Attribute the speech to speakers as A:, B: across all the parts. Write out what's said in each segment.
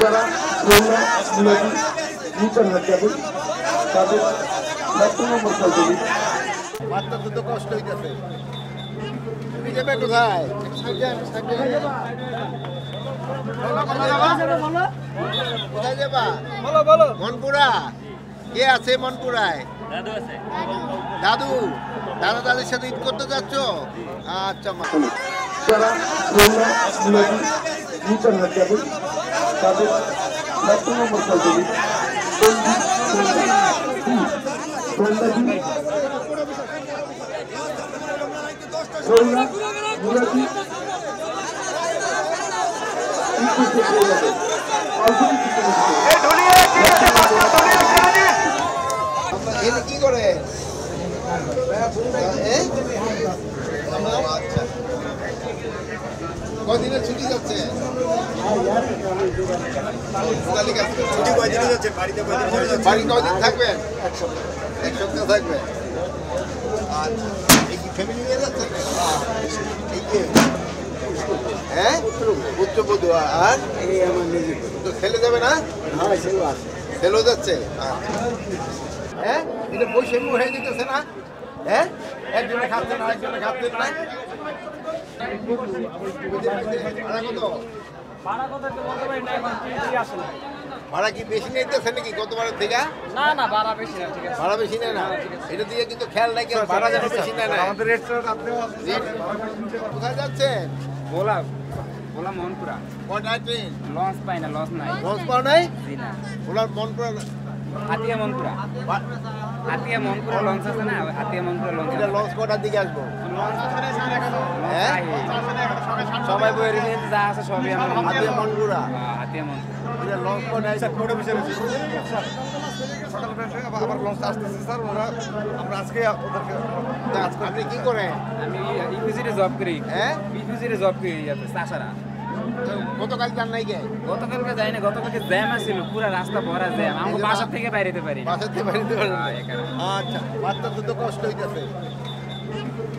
A: যারা নিচের হাত যাবেন তাদের 7 নম্বর পদ্ধতি
B: মাত্র তো কষ্ট হইতেছে। তুমি যাবে কোথায়? কোথায় যাবা? বলো বলো। মনপুরা। কে আছে মনপুরায়? দাদু আছে। দাদু দাদা দাদির সাথে ঈদ করতে যাচ্ছ? আচ্ছা মা।
A: যারা নিচের হাত যাবেন তাদের 7 নম্বর পদ্ধতি
B: কি করে কদিনের ছুটি যাচ্ছে? ছুটি কয়দিন যাচ্ছে? বাড়ি কয়দিন থাকবেন? এক সপ্তাহ থাকবেন। আচ্ছা, এই কি ফ্যামিলি নিয়ে যাচ্ছে? হ্যাঁ, পুত্রবধূ। আর তো ছেলে যাবে না? ছেলেও যাচ্ছে। হ্যাঁ, এটা বৈষম্য হয়ে যেতেছে না? হ্যাঁ, একজনে খাচ্ছে না, একজনে খাচ্ছে না। ভাড়া কি বেশি নিতেছে নাকি গতবারের থেকে?
C: না না, ভাড়া বেশি না। ঠিক আছে,
B: ভাড়া বেশি নেয় না। এটা দিয়ে কিন্তু খেয়াল রাখি ভাড়া যেন বেশি নেয় না। কোথায় যাচ্ছেন?
C: বললাম মনপুরা।
B: কটা ট্রেন?
C: লঞ্চ পাই না, লঞ্চ নাই।
B: লঞ্চ পাও নাই?
C: জি না।
B: ওনার মনপুরা
C: হাতিয়া মনপুরা লঞ্চ আছে না? হাতিয়া মনপুরা লঞ্চ।
B: এটা লঞ্চ কটার দিকে আসবো? হ্যাঁ,
C: সবাই বই রিলেজ যা আছে সবই আমার
B: হাতিয়া মনপুরা।
C: হাতিয়া মনপুরা।
B: এটা লঞ্চ কটায়?
D: আবার লঞ্চ আসতেছে স্যার, ওরা আমরা আজকে ওদেরকে।
B: আপনি কি করেন?
C: আমি ইপিজিতে জব করি।
B: হ্যাঁ,
C: ইপিজিতে জব করি চাষারা।
B: গতকাল যান নাই গে?
C: গতকালকে যাই না, গতকালকে জ্যাম আছিল, পুরো রাস্তা ভরা জ্যাম। আমরা বাসা থেকে বাইরেতে পারি না।
B: বাসাতে বাড়িতে পারেন না। আচ্ছা, বাচ্চা তো কষ্ট হইতেছে।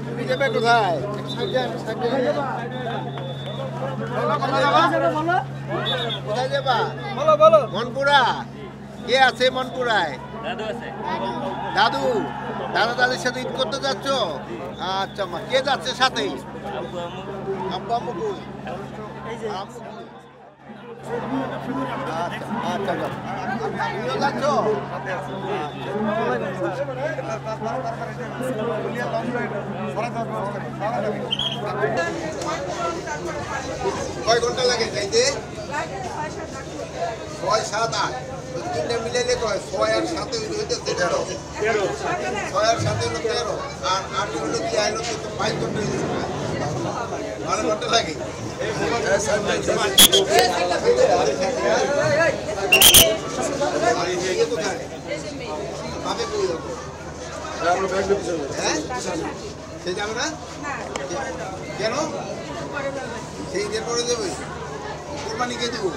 B: তুমি যাবে কোথায়? কোথায় যাবা?
C: বলো বলো।
B: মনপুরা। কে আছে মনপুরায়?
C: দাদু আছে।
B: দাদু দাদা দাদির সাথে ঈদ করতে যাচ্ছ? আচ্ছা মা। কে যাচ্ছে সাথে? আব্বু আম্মু কই? আম্মু কই? আচ্ছা আচ্ছা, তুমিও যাচ্ছ? কয় ঘন্টা লাগে যাইতে? 6-7-8। তিনটা মিলাইলে কয় 6 আর 7 হইতে 13। 6 আর 7 হলো 13, আর 8 হলো কি আইলো তো 5 ঘন্টা হয়ে যাবে। 12 ঘন্টা লাগে। সে যাবে না কেন? সেই ঈদের পরে যাবে। কোরবানি কে দেবো?